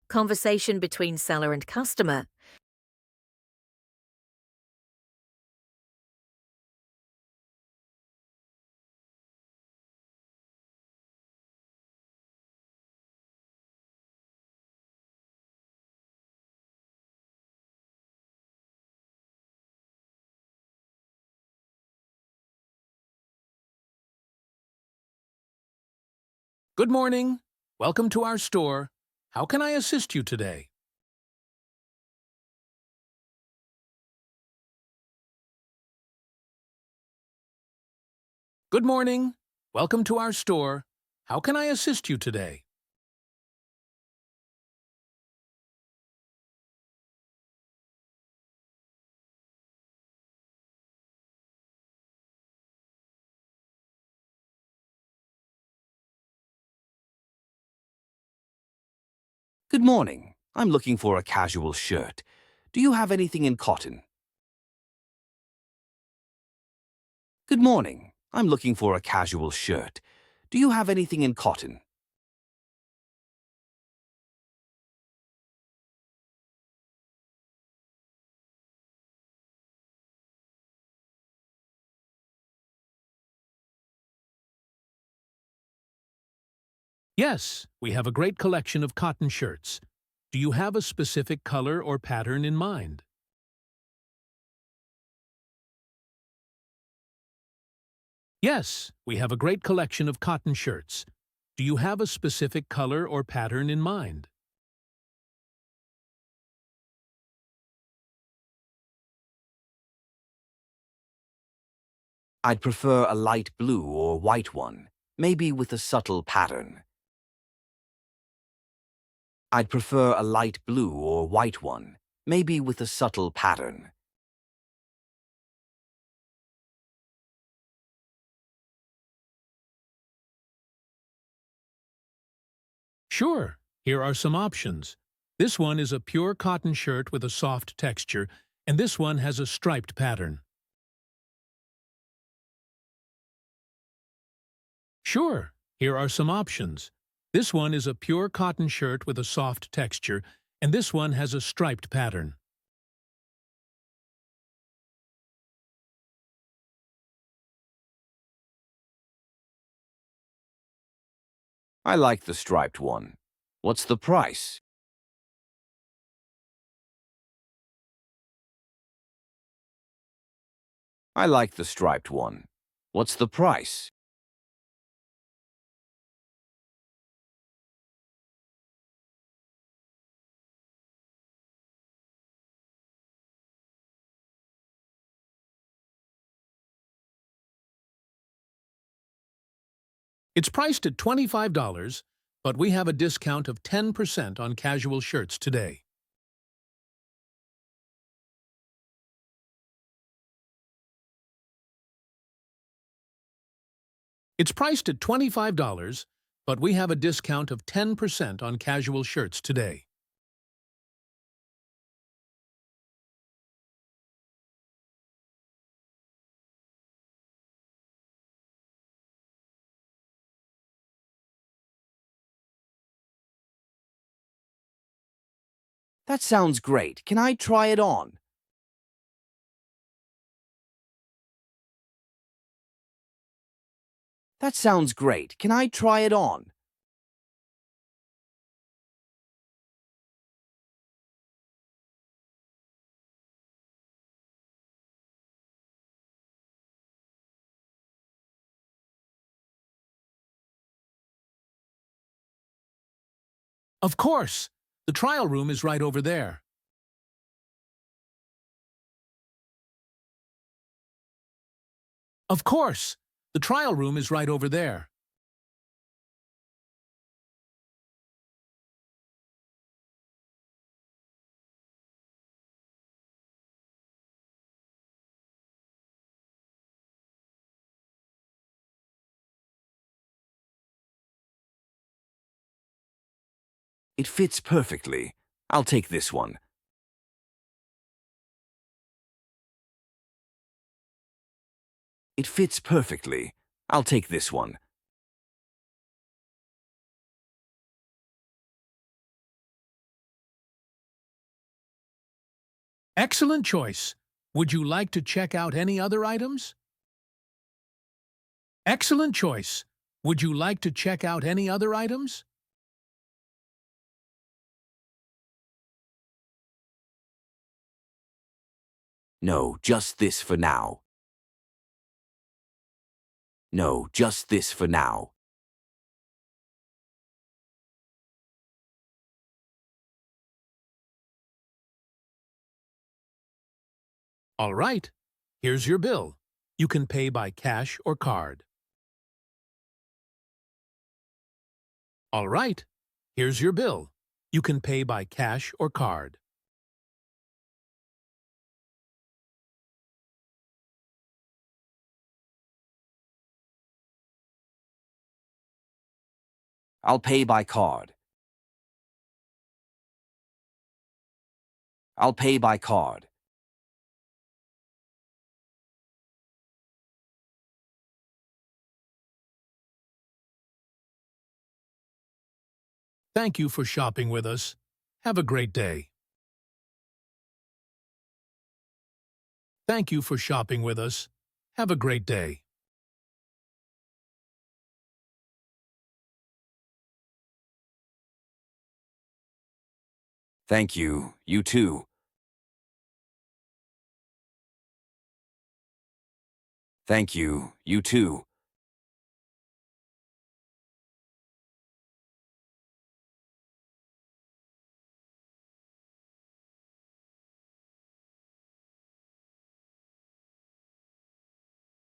conversation between seller and customer. Good morning. Welcome to our store. How can I assist you today? Good morning. Welcome to our store. How can I assist you today? Good morning. I'm looking for a casual shirt. Do you have anything in cotton? Good morning. I'm looking for a casual shirt. Do you have anything in cotton? Yes, we have a great collection of cotton shirts. Do you have a specific color or pattern in mind? Yes, we have a great collection of cotton shirts. Do you have a specific color or pattern in mind? I'd prefer a light blue or white one, maybe with a subtle pattern. I'd prefer a light blue or white one, maybe with a subtle pattern. Sure, here are some options. This one is a pure cotton shirt with a soft texture, and this one has a striped pattern. Sure, here are some options. This one is a pure cotton shirt with a soft texture, and this one has a striped pattern. I like the striped one. What's the price? I like the striped one. What's the price? It's priced at $25, but we have a discount of 10% on casual shirts today. It's priced at $25, but we have a discount of 10% on casual shirts today. That sounds great. Can I try it on? That sounds great. Can I try it on? Of course! The trial room is right over there. Of course! The trial room is right over there. It fits perfectly. I'll take this one. It fits perfectly. I'll take this one. Excellent choice. Would you like to check out any other items? Excellent choice. Would you like to check out any other items? No, just this for now. No, just this for now. All right. Here's your bill. You can pay by cash or card. All right. Here's your bill. You can pay by cash or card. I'll pay by card. I'll pay by card. Thank you for shopping with us. Have a great day. Thank you for shopping with us. Have a great day. Thank you. You too. Thank you. You too.